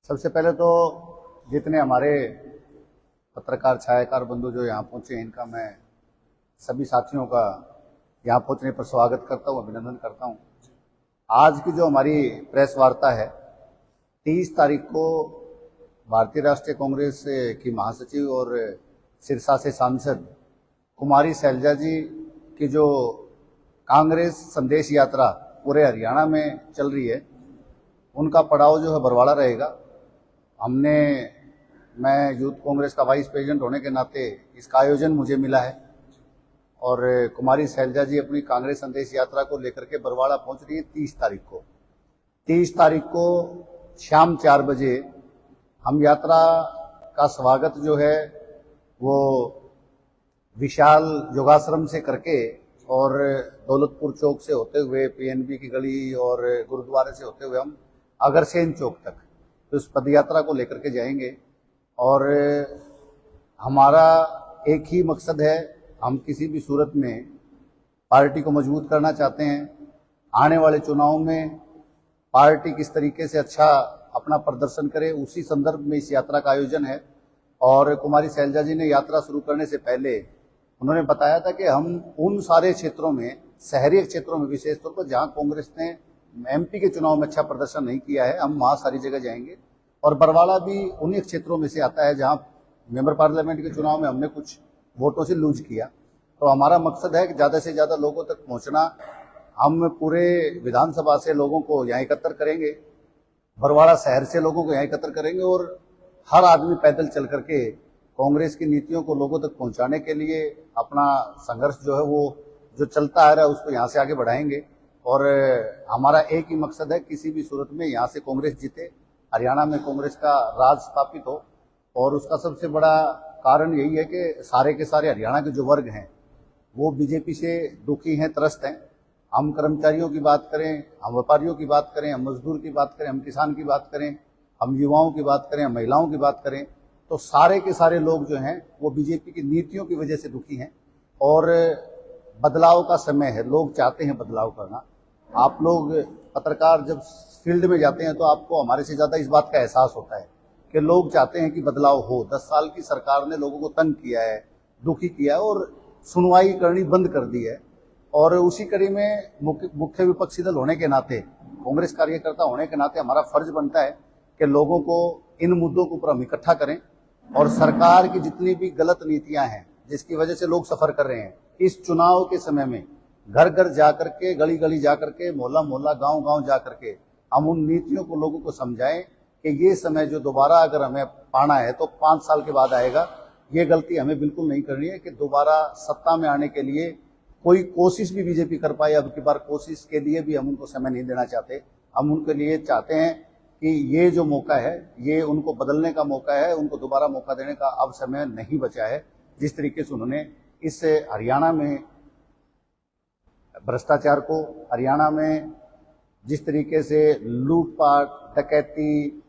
सबसे पहले तो जितने हमारे पत्रकार छायाकार बंधु जो यहाँ पहुंचे हैं, इनका मैं सभी साथियों का यहाँ पहुंचने पर स्वागत करता हूँ, अभिनंदन करता हूँ। आज की जो हमारी प्रेस वार्ता है, 30 तारीख को भारतीय राष्ट्रीय कांग्रेस की महासचिव और सिरसा से सांसद कुमारी शैलजा जी की जो कांग्रेस संदेश यात्रा पूरे हरियाणा में चल रही है, उनका पड़ाव जो है बरवाड़ा रहेगा। मैं यूथ कांग्रेस का वाइस प्रेसिडेंट होने के नाते इसका आयोजन मुझे मिला है और कुमारी शैलजा जी अपनी कांग्रेस संदेश यात्रा को लेकर के बरवाड़ा पहुंच रही है 30 तारीख को। 30 तारीख को शाम 4 बजे हम यात्रा का स्वागत जो है वो विशाल योगाश्रम से करके और दौलतपुर चौक से होते हुए पीएनबी की गली और गुरुद्वारे से होते हुए हम अगरसेन चौक तक तो इस पदयात्रा को लेकर के जाएंगे। और हमारा एक ही मकसद है, हम किसी भी सूरत में पार्टी को मजबूत करना चाहते हैं। आने वाले चुनाव में पार्टी किस तरीके से अच्छा अपना प्रदर्शन करे, उसी संदर्भ में इस यात्रा का आयोजन है। और कुमारी शैलजा जी ने यात्रा शुरू करने से पहले उन्होंने बताया था कि हम उन सारे क्षेत्रों में, शहरी क्षेत्रों में विशेष तौर पर जहां कांग्रेस ने एमपी के चुनाव में अच्छा प्रदर्शन नहीं किया है, हम वहां सारी जगह जाएंगे। और बरवाड़ा भी उन्हीं क्षेत्रों में से आता है जहां मेंबर पार्लियामेंट के चुनाव में हमने कुछ वोटों से लूज किया। तो हमारा मकसद है कि ज़्यादा से ज़्यादा लोगों तक पहुंचना। हम पूरे विधानसभा से लोगों को यहाँ एकत्र करेंगे, बरवाड़ा शहर से लोगों को यहाँ एकत्र करेंगे और हर आदमी पैदल चल करके कांग्रेस की नीतियों को लोगों तक पहुंचाने के लिए अपना संघर्ष जो है वो जो चलता आ रहा है उसको यहाँ से आगे बढ़ाएंगे। और हमारा एक ही मकसद है, किसी भी सूरत में यहाँ से कांग्रेस जीते, हरियाणा में कांग्रेस का राज स्थापित हो। और उसका सबसे बड़ा कारण यही है कि सारे के सारे हरियाणा के जो वर्ग हैं वो बीजेपी से दुखी हैं, त्रस्त हैं। हम कर्मचारियों की बात करें, हम व्यापारियों की बात करें, हम मजदूर की बात करें, हम किसान की बात करें, हम युवाओं की बात करें, हम महिलाओं की बात करें, तो सारे के सारे लोग जो हैं वो बीजेपी की नीतियों की वजह से दुखी हैं। और बदलाव का समय है, लोग चाहते हैं बदलाव करना। आप लोग पत्रकार जब फील्ड में जाते हैं तो आपको हमारे से ज़्यादा इस बात का एहसास होता है कि लोग चाहते हैं कि बदलाव हो। 10 साल की सरकार ने लोगों को तंग किया है, दुखी किया है और सुनवाई करनी बंद कर दी है। और उसी कड़ी में मुख्य विपक्षी दल होने के नाते, कांग्रेस कार्यकर्ता होने के नाते हमारा फर्ज बनता है कि लोगों को इन मुद्दों के ऊपर हम इकट्ठा करें और सरकार की जितनी भी गलत नीतियां हैं जिसकी वजह से लोग सफर कर रहे हैं, इस चुनाव के समय में घर घर जाकर के, गली गली जाकर के, मोहल्ला मोहल्ला, गांव गांव जाकर के हम उन नीतियों को लोगों को समझाएं कि ये समय जो दोबारा अगर हमें पाना है तो 5 साल के बाद आएगा। ये गलती हमें बिल्कुल नहीं करनी है कि दोबारा सत्ता में आने के लिए कोई कोशिश भी बीजेपी कर पाए। अब की बार कोशिश के लिए भी हम उनको समय नहीं देना चाहते। हम उनके लिए चाहते हैं कि ये जो मौका है ये उनको बदलने का मौका है, उनको दोबारा मौका देने का अब समय नहीं बचा है। जिस तरीके से उन्होंने इस हरियाणा में भ्रष्टाचार को, हरियाणा में जिस तरीके से लूटपाट, डकैती,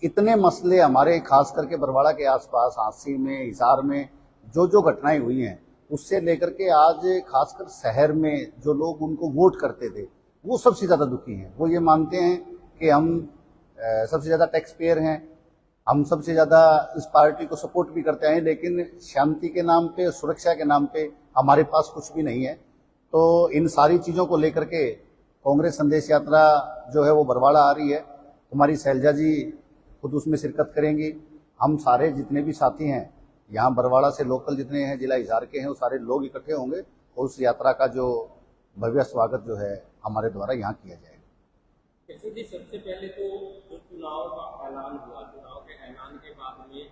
इतने मसले हमारे खास करके बरवाड़ा के आसपास, हांसी में, हिसार में जो घटनाएं हुई हैं, उससे लेकर के आज खासकर शहर में जो लोग उनको वोट करते थे वो सबसे ज़्यादा दुखी हैं। वो ये मानते हैं कि हम सबसे ज़्यादा टैक्स पेयर हैं, हम सबसे ज़्यादा इस पार्टी को सपोर्ट भी करते हैं, लेकिन शांति के नाम पे, सुरक्षा के नाम पे हमारे पास कुछ भी नहीं है। तो इन सारी चीज़ों को लेकर के कांग्रेस संदेश यात्रा जो है वो बरवाड़ा आ रही है। हमारी शैलजा जी खुद उसमें शिरकत करेंगी। हम सारे जितने भी साथी हैं यहाँ बरवाड़ा से, लोकल जितने हैं, जिला हिसार के हैं, वो सारे लोग इकट्ठे होंगे और उस यात्रा का जो भव्य स्वागत जो है हमारे द्वारा यहाँ किया जाएगा। जैसे जी सबसे पहले तो जो चुनाव का ऐलान हुआ, चुनाव के ऐलान के बाद में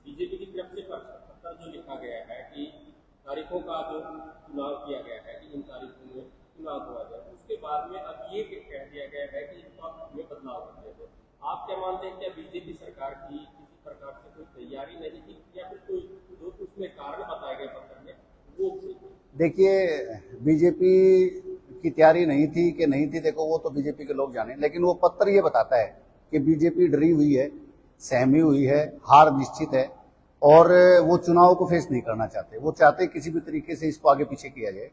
बीजेपी की तरफ से पत्र जो लिखा गया है कि तारीखों का जो चुनाव किया गया है कि इन तारीखों में चुनाव हुआ जाए, उसके बाद में अब ये कह दिया गया है कि इसमें बदलाव कर दिया जाए। आप क्या मानते हैं, क्या बीजेपी सरकार की किसी प्रकार से कोई तैयारी नहीं थी या फिर कोई जो उसमें कारण बताए गए पत्र में वो? देखिए, बीजेपी की तैयारी नहीं थी कि नहीं थी, देखो वो तो बीजेपी के लोग जाने, लेकिन वो पत्र ये बताता है कि बीजेपी डरी हुई है, सहमी हुई है, हार निश्चित है और वो चुनाव को फेस नहीं करना चाहते। वो चाहते किसी भी तरीके से इसको आगे पीछे किया जाए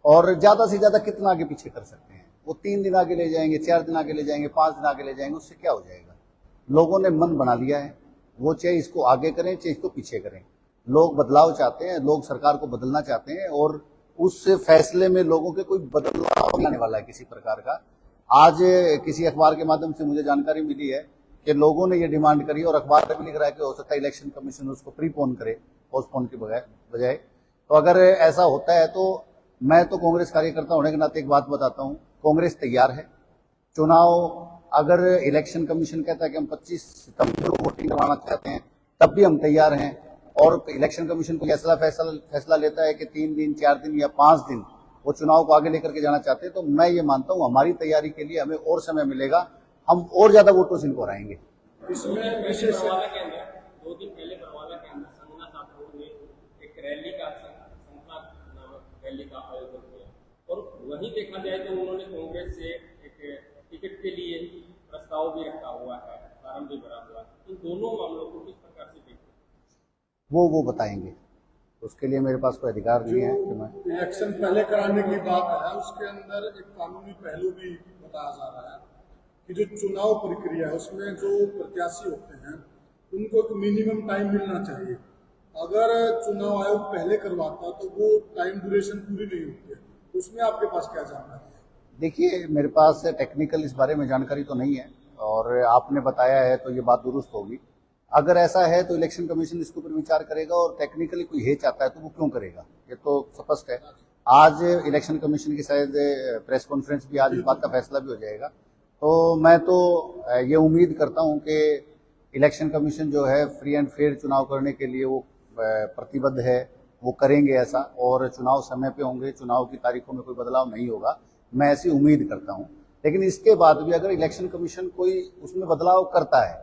और ज्यादा से ज्यादा कितना आगे पीछे कर सकते हैं। वो 3 दिन आगे ले जाएंगे, 4 दिन आगे ले जाएंगे, 5 दिन आगे ले जाएंगे, उससे क्या हो जाएगा। लोगों ने मन बना लिया है, वो चाहे इसको आगे करें चाहे इसको पीछे करें। लोग बदलाव चाहते हैं, लोग सरकार को बदलना चाहते हैं और उस फैसले में लोगों के कोई बदलाव नहीं आने वाला है किसी प्रकार का। आज किसी अखबार के माध्यम से मुझे जानकारी मिली है कि लोगों ने ये डिमांड करी और अखबार में लिख रहा है कि हो सकता है इलेक्शन कमीशन उसको प्रीपोन करे पोस्टपोन की बजाय। तो अगर ऐसा होता है तो मैं तो कांग्रेस कार्यकर्ता होने के नाते एक बात बताता हूं, कांग्रेस तैयार है। चुनाव अगर इलेक्शन कमीशन कहता है कि हम 25 सितंबर को वोटिंग करवाना चाहते हैं तब भी हम तैयार हैं, और इलेक्शन कमीशन को फैसला लेता है कि 3 दिन 4 दिन या 5 दिन वो चुनाव को आगे लेकर के जाना चाहते हैं, तो मैं ये मानता हूं हमारी तैयारी के लिए हमें और समय मिलेगा, हम और ज्यादा वोटों से इनको हराएंगे। इसमें विशेष के अंदर 2 दिन पहले बरवाला के अंदर संजना साथपुर ने एक रैली का संकल्प नामक रैली का आयोजन किया और वहीं देखा जाए तो उन्होंने कांग्रेस से एक टिकट के लिए प्रस्ताव भी रखा हुआ है, फार्म भी भरा हुआ है। इन दोनों मामलों को किस प्रकार से देखते हैं वो बताएंगे, उसके लिए मेरे पास कोई अधिकार नहीं है कि मैं इलेक्शन पहले कराने की बात है, उसके अंदर एक कानूनी पहलू भी बताया जा रहा है कि जो चुनाव प्रक्रिया है उसमें जो प्रत्याशी होते हैं उनको एक मिनिमम टाइम मिलना चाहिए। अगर चुनाव आयोग पहले करवाता तो वो टाइम ड्यूरेशन पूरी नहीं होती है, उसमें आपके पास क्या जानकारी है? देखिए, मेरे पास टेक्निकल इस बारे में जानकारी तो नहीं है और आपने बताया है तो ये बात दुरुस्त होगी। अगर ऐसा है तो इलेक्शन कमीशन इसके ऊपर विचार करेगा और टेक्निकली कोई है चाहता है तो वो क्यों करेगा, ये तो स्पष्ट है। आज इलेक्शन कमीशन की शायद प्रेस कॉन्फ्रेंस भी, आज इस बात का फैसला भी हो जाएगा। तो मैं तो ये उम्मीद करता हूं कि इलेक्शन कमीशन जो है फ्री एंड फेयर चुनाव करने के लिए वो प्रतिबद्ध है, वो करेंगे ऐसा, और चुनाव समय पे होंगे, चुनाव की तारीखों में कोई बदलाव नहीं होगा, मैं ऐसी उम्मीद करता हूं। लेकिन इसके बाद भी अगर इलेक्शन कमीशन कोई उसमें बदलाव करता है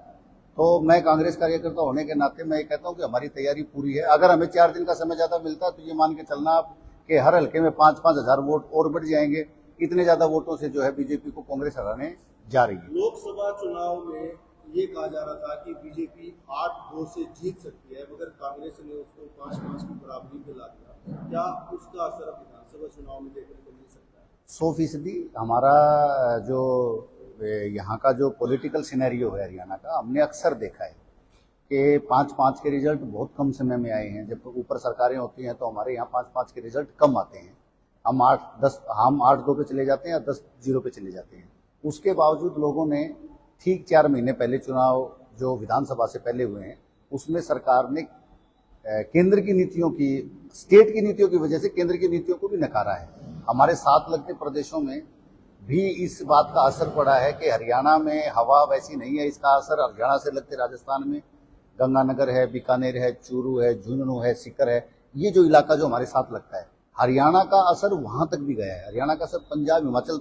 तो मैं कांग्रेस कार्यकर्ता होने के नाते मैं ये कहता हूं कि हमारी तैयारी पूरी है। अगर हमें 4 दिन का समय ज्यादा मिलता है तो ये मान के चलना आप कि हर हल्के में 5-5 हजार वोट और बढ़ जाएंगे। इतने ज्यादा वोटों से जो है बीजेपी को कांग्रेस हराने जा रही है। लोकसभा चुनाव में ये कहा जा रहा था कि बीजेपी 8-2 से जीत सकती है, मगर कांग्रेस ने उसको 5-5 की बराबरी पे ला दिया। क्या उसका असर विधानसभा चुनाव में देखने को मिल सकता है? 100% हमारा जो यहाँ का जो पॉलिटिकल सिनेरियो है हरियाणा का, हमने अक्सर देखा है कि 5-5 के रिजल्ट बहुत कम समय में आए हैं। जब ऊपर सरकारें होती हैं तो हमारे यहाँ 5-5 के रिजल्ट कम आते हैं, हम 8-2 पे चले जाते हैं या 10-0 पे चले जाते हैं। उसके बावजूद लोगों ने ठीक 4 महीने पहले चुनाव जो विधानसभा से पहले हुए हैं उसमें सरकार ने केंद्र की नीतियों की, स्टेट की नीतियों की वजह से केंद्र की नीतियों को भी नकारा है। हमारे साथ लगते प्रदेशों में भी इस बात का असर पड़ा है कि हरियाणा में हवा वैसी नहीं है। इसका असर हरियाणा से लगते राजस्थान में गंगानगर है, बीकानेर है, चूरू है, झुंझुनू है, सीकर है, ये जो इलाका जो हमारे साथ लगता है, हरियाणा का असर वहां तक भी गया है। हरियाणा का असर पंजाब, हिमाचल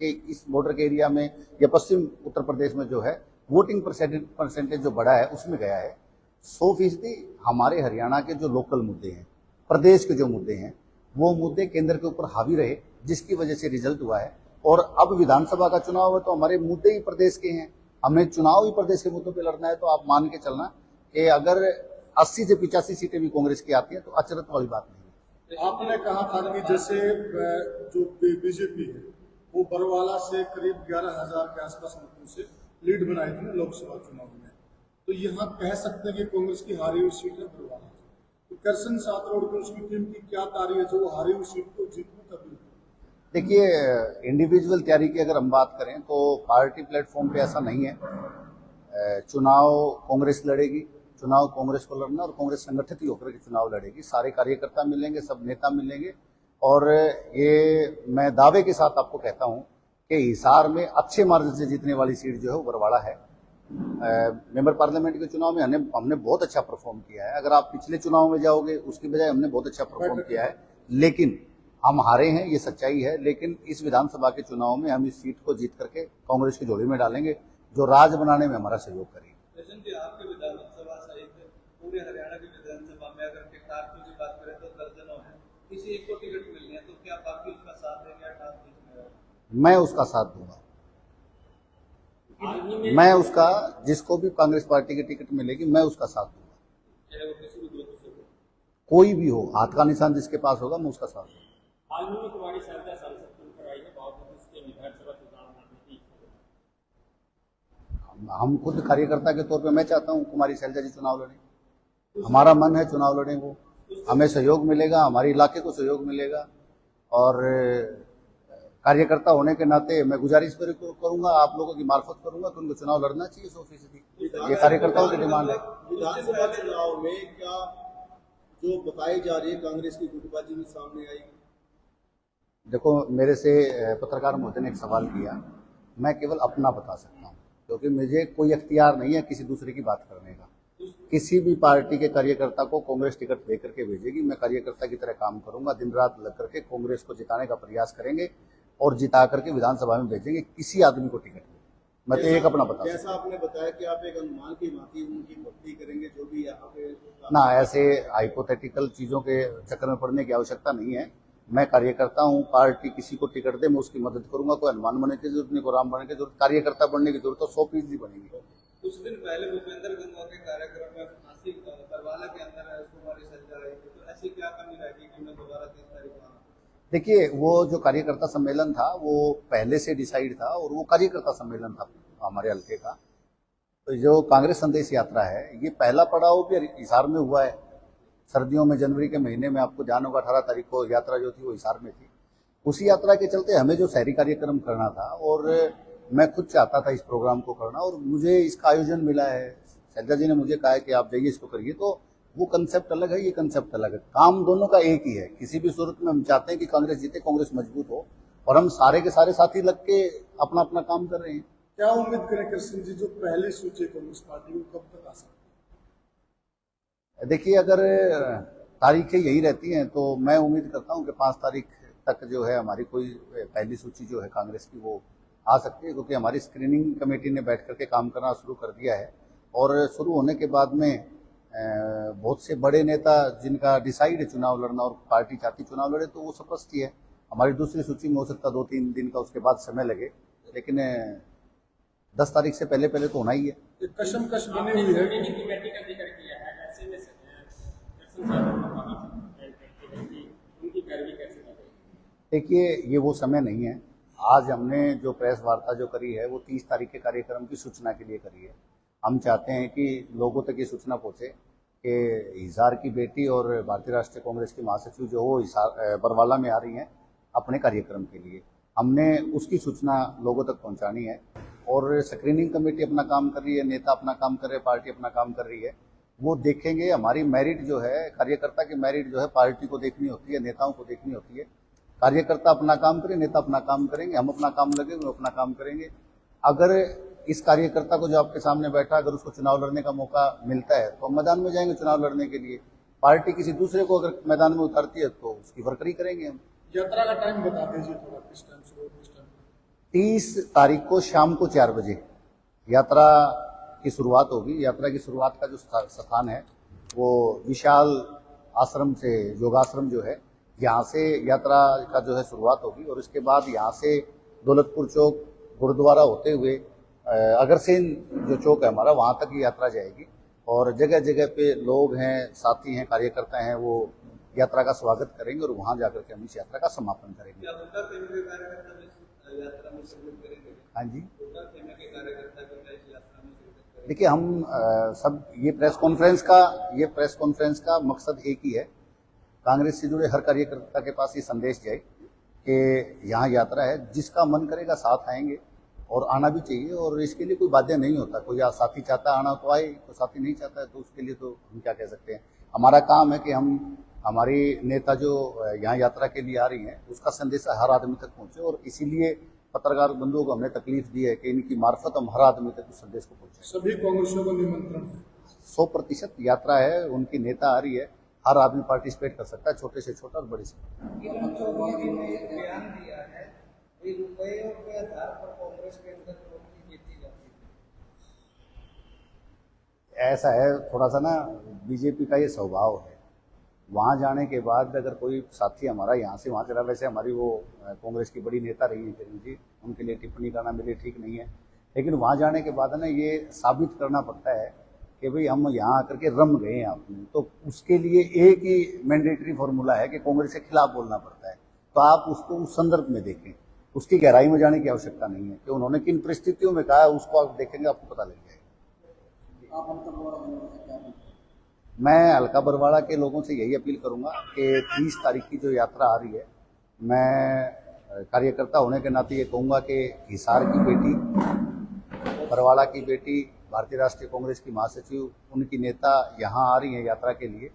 के इस बॉर्डर के एरिया में या पश्चिम उत्तर प्रदेश में जो है वोटिंग परसेंटेज जो बढ़ा है उसमें गया है। 100% हमारे हरियाणा के जो लोकल मुद्दे हैं, प्रदेश के जो मुद्दे हैं, वो मुद्दे केंद्र के ऊपर हावी रहे, जिसकी वजह से रिजल्ट हुआ है। और अब विधानसभा का चुनाव है तो हमारे मुद्दे ही प्रदेश के हैं, हमें चुनाव ही प्रदेश के मुद्दों पे लड़ना है। तो आप मान के चलना कि अगर 80 से 85 सीटें भी कांग्रेस की आती हैं तो अचरज वाली बात नहीं है। आपने कहा था कि जैसे जो बीजेपी है वो बरवाला से करीब 11,000 के आसपास मतों से लीड बनाई थी लोकसभा चुनाव में, तो यहाँ कह सकते हैं कि कांग्रेस की हारी हुई सीट है बरवाला। तो करसन सातरोड को उसकी टीम की क्या तारीफ है जो वो हारी हुई सीट को जीतने का बिल्कुल? देखिए, इंडिविजुअल तैयारी की अगर हम बात करें तो पार्टी प्लेटफॉर्म पे ऐसा नहीं है। चुनाव कांग्रेस लड़ेगी, चुनाव कांग्रेस को लड़ना, और कांग्रेस संगठित ही होकर के चुनाव लड़ेगी। सारे कार्यकर्ता मिलेंगे, सब नेता मिलेंगे, और ये मैं दावे के साथ आपको कहता हूं कि हिसार में अच्छे मार्जिन से जीतने वाली सीट जो है वो बरवाड़ा है। मेंबर पार्लियामेंट के चुनाव में हमने बहुत अच्छा परफॉर्म किया है। अगर आप पिछले चुनाव में जाओगे उसकी बजाय हमने बहुत अच्छा परफॉर्म किया है, लेकिन हम हारे हैं, ये सच्चाई है। लेकिन इस विधानसभा के चुनाव में हम इस सीट को जीत करके कांग्रेस की झोली में डालेंगे, जो राज बनाने में हमारा सहयोग करेगी। आपके विधानसभा सहित पूरे हरियाणा की विधानसभा में अगर टिकटार्थियों की बात करें तो दर्जनों है, किसी एक को टिकट मिलनी है तो क्या बाकी उसका साथ देंगे? मैं उसका साथ दूंगा, मैं उसका, जिसको भी कांग्रेस पार्टी की टिकट मिलेगी मैं उसका साथ दूंगा, कोई भी हो, हाथ का निशान जिसके पास होगा मैं उसका साथ दूंगा। हाल ही में कुमारी शैलजा सांसद बनकर आई है, बावजूद इसके विधानसभा चुनाव लड़ने की हम खुद कार्यकर्ता के तौर पे मैं चाहता हूँ कुमारी शैलजा जी चुनाव लड़ें, हमारा मन है चुनाव लड़ें, वो हमें सहयोग मिलेगा, हमारे इलाके को सहयोग मिलेगा। और कार्यकर्ता होने के नाते मैं गुजारिश करूंगा, आप लोगों की मार्फत करूंगा कि उनको चुनाव लड़ना चाहिए 100%। ये कार्यकर्ताओं की डिमांड है। विधानसभा चुनाव में क्या जो बताई जा रही है कांग्रेस की गुटबाजी में सामने आई? देखो, मेरे से पत्रकार महोदय ने एक सवाल किया, मैं केवल अपना बता सकता हूँ क्योंकि मुझे कोई अख्तियार नहीं है किसी दूसरे की बात करने का। किसी भी पार्टी के कार्यकर्ता को कांग्रेस टिकट दे करके भेजेगी, मैं कार्यकर्ता की तरह काम करूंगा, दिन रात लग करके कांग्रेस को जिताने का प्रयास करेंगे और जिता करके विधानसभा में भेजेंगे किसी आदमी को टिकट। मैं तो एक अपना बता, जैसा आपने बताया कि आप एक अनुमान की भांति उनकी भक्ति करेंगे, जो भी यहाँ पे ना ऐसे हाइपोथेटिकल चीजों के चक्कर में पड़ने की आवश्यकता नहीं है। मैं कार्यकर्ता हूँ, पार्टी किसी को टिकट दे मैं उसकी मदद करूंगा। कोई हनुमान बनने की जरूरत नहीं, कोई राम बनने की जरूरत, कार्यकर्ता बनने की जरूरत तो 100% बनेगी। कुछ दिन पहले भूपेंद्र गंगवा के कार्यक्रम में फांसी करवाला के अंदर कुमारी शैलजा आई थी, तो ऐसी क्या कमी रहेगी कि मैं दोबारा 30 तारीख को आऊं? देखिए, वो जो कार्यकर्ता सम्मेलन था वो पहले से डिसाइड था और वो कार्यकर्ता सम्मेलन था हमारे हल्के का। तो जो कांग्रेस संदेश यात्रा है, ये पहला पड़ाव भी हिसार में हुआ है। सर्दियों में जनवरी के महीने में आपको ध्यान होगा 18 तारीख को यात्रा जो थी वो हिसार में थी। उसी यात्रा के चलते हमें जो शहरी कार्यक्रम करना था और मैं खुद चाहता था इस प्रोग्राम को करना और मुझे इसका आयोजन मिला है। शैलजा जी ने मुझे कहा है कि आप जाइए इसको करिए, तो वो कंसेप्ट अलग है, ये कंसेप्ट अलग है। काम दोनों का एक ही है। किसी भी सूरत में हम चाहते हैं कि कांग्रेस जीते, कांग्रेस मजबूत हो, और हम सारे के सारे साथी लग के अपना अपना काम कर रहे हैं। क्या उम्मीद करें कृष्ण जी, जो पहले सोचे कांग्रेस पार्टी को कब तक आ सकते? देखिए, अगर तारीखें यही रहती हैं तो मैं उम्मीद करता हूं कि 5 तारीख तक जो है हमारी कोई पहली सूची जो है कांग्रेस की वो आ सकती है, क्योंकि हमारी स्क्रीनिंग कमेटी ने बैठ करके काम करना शुरू कर दिया है। और शुरू होने के बाद में बहुत से बड़े नेता जिनका डिसाइड है चुनाव लड़ना और पार्टी चाहती चुनाव लड़े, तो वो स्पष्ट ही है। हमारी दूसरी सूची में हो सकता 2-3 दिन का उसके बाद समय लगे, लेकिन 10 तारीख से पहले पहले तो होना ही है। एक कशमकश बनी हुई है। कमेटी का जिक्र किया है, ऐसे में दर्शन साहब ने कहा कि उनकी पैरवी कैसे करें? देखिए, ये वो समय नहीं है। आज हमने जो प्रेस वार्ता जो करी है वो 30 तारीख के कार्यक्रम की सूचना के लिए करी है। हम चाहते हैं कि लोगों तक ये सूचना पहुंचे कि हिसार की बेटी और भारतीय राष्ट्रीय कांग्रेस की महासचिव जो हो हिसार बरवाला में आ रही हैं अपने कार्यक्रम के लिए। हमने उसकी सूचना लोगों तक पहुंचानी है और स्क्रीनिंग कमेटी अपना काम कर रही है, नेता अपना काम कर रहे हैं, पार्टी अपना काम कर रही है। वो देखेंगे। हमारी मेरिट जो है, कार्यकर्ता की मेरिट जो है पार्टी को देखनी होती है, नेताओं को देखनी होती है। कार्यकर्ता अपना काम करें, नेता अपना काम करेंगे, हम अपना काम लगे, वो अपना काम करेंगे। अगर इस कार्यकर्ता को जो आपके सामने बैठा, अगर उसको चुनाव लड़ने का मौका मिलता है तो हम मैदान में जाएंगे चुनाव लड़ने के लिए। पार्टी किसी दूसरे को अगर मैदान में उतारती है तो उसकी वर्करी करेंगे हम। यात्रा का टाइम बता दीजिए थोड़ा, किस टाइम से हो, किस टाइम? 30 तारीख को शाम को 4 बजे यात्रा की शुरुआत होगी। यात्रा की शुरुआत का जो स्थान है वो विशाल आश्रम से, योगाश्रम जो है, यहाँ से यात्रा का जो है शुरुआत होगी और उसके बाद यहाँ से दौलतपुर चौक गुरुद्वारा होते हुए अगरसेन जो चौक है हमारा, वहाँ तक ये यात्रा जाएगी। और जगह जगह पे लोग हैं, साथी हैं, कार्यकर्ता हैं, वो यात्रा का स्वागत करेंगे और वहाँ जाकर के हम इस यात्रा का समापन करेंगे। क्या होता है के कार्यकर्ता भी यात्रा में शामिल करेंगे? हाँ जी, होता है के कार्यकर्ता भी इस यात्रा में शिरकत करेंगे? देखिए, हम सब ये प्रेस कॉन्फ्रेंस का मकसद एक ही है। कांग्रेस से जुड़े हर कार्यकर्ता के पास ये संदेश जाए कि यहाँ यात्रा है, जिसका मन करेगा साथ आएंगे और आना भी चाहिए। और इसके लिए कोई बाध्य नहीं होता। कोई साथी चाहता है आना तो आए, कोई साथी नहीं चाहता है तो उसके लिए तो हम क्या कह सकते हैं। हमारा काम है कि हम, हमारी नेता जो यहाँ यात्रा के लिए आ रही हैं उसका संदेश हर आदमी तक पहुँचे, और इसीलिए पत्रकार बंधुओं को हमने तकलीफ दी है कि इनकी मार्फत हम हर आदमी तक उस संदेश को पहुँचे। सभी कांग्रेसियों को निमंत्रण है? 100% यात्रा है, उनकी नेता आ रही है, हर आदमी पार्टिसिपेट कर सकता है, छोटे से छोटा और बड़े से। मुख्यमंत्री ने एक बयान दिया है कि रुपयों के आधार पर कांग्रेस के अंदर नौकरी जीती जाती है। ऐसा है, थोड़ा सा ना बीजेपी का ये स्वभाव है। वहाँ जाने के बाद अगर कोई साथी हमारा यहाँ से वहाँ चला, वैसे हमारी वो कांग्रेस की बड़ी नेता रही है किरण जी, उनके लिए टिप्पणी करना मेरे लिए ठीक नहीं है, लेकिन वहाँ जाने के बाद ना ये साबित करना पड़ता है कि भाई हम यहाँ आकर के रम गए हैं आपने। तो उसके लिए एक ही मैंडेटरी फॉर्मूला है कि कांग्रेस के खिलाफ बोलना पड़ता है। तो आप उसको उस संदर्भ में देखें। उसकी गहराई में जाने की आवश्यकता नहीं है कि उन्होंने किन परिस्थितियों में कहा है, उसको आप देखेंगे आपको पता लग जाएगा। आप हल्का बरवाड़ा बनने से क्या बनते हैं? मैं हल्का बरवाड़ा के लोगों से यही अपील करूंगा कि 30 तारीख की जो यात्रा आ रही है, मैं कार्यकर्ता होने के नाते ये कहूँगा कि हिसार की बेटी, बरवाड़ा की बेटी, भारतीय राष्ट्रीय कांग्रेस की महासचिव, उनकी नेता यहाँ आ रही हैं यात्रा के लिए।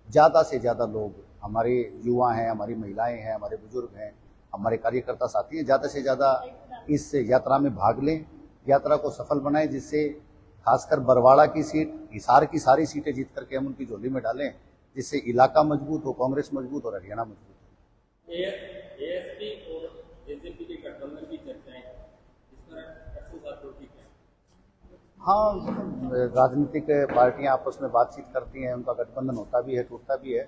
ज़्यादा से ज़्यादा लोग, हमारे युवा हैं, हमारी महिलाएं हैं, हमारे बुजुर्ग हैं, हमारे कार्यकर्ता साथी हैं, ज़्यादा से ज़्यादा इस यात्रा में भाग लें, यात्रा को सफल बनाएं, जिससे खासकर बरवाड़ा की सीट, हिसार की सारी सीटें जीत करके हम उनकी झोली में डालें, जिससे इलाका मजबूत हो, कांग्रेस मजबूत और हरियाणा मजबूत हो। एएसपी और जेजेपी के गठबंधन की चर्चाएं इस पर कैसे साथ होती है? हाँ, राजनीतिक पार्टियां आपस में बातचीत करती हैं, उनका गठबंधन होता भी है, टूटता भी है।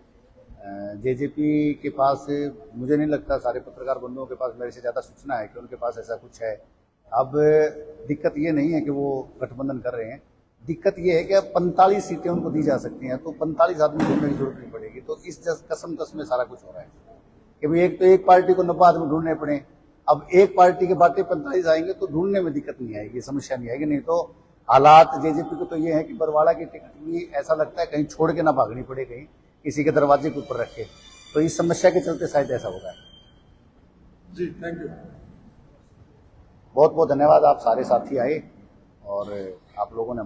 जेजेपी के पास मुझे नहीं लगता, सारे पत्रकार बंधुओं के पास मेरे से ज़्यादा सूचना है कि उनके पास ऐसा कुछ है। अब दिक्कत ये नहीं है कि वो गठबंधन कर रहे हैं, दिक्कत ये है कि अब 45 सीटें उनको दी जा सकती हैं, तो 45 आदमी ढूंढने की जरूरत नहीं पड़ेगी। तो इस कसम में सारा कुछ हो रहा है कि भाई एक तो एक पार्टी को 90 आदमी ढूंढने पड़े, अब एक पार्टी के बाटे 45 आएंगे तो ढूंढने में दिक्कत नहीं आएगी, समस्या नहीं आएगी। नहीं तो हालात जेजेपी को तो ये है कि बरवाड़ा की टिकट भी ऐसा लगता है कहीं छोड़ के ना भागनी पड़े, कहीं किसी के दरवाजे के ऊपर रखे, तो इस समस्या के चलते शायद ऐसा होगा। जी, थैंक यू। बहुत बहुत धन्यवाद, आप सारे साथी आए और आप लोगों ने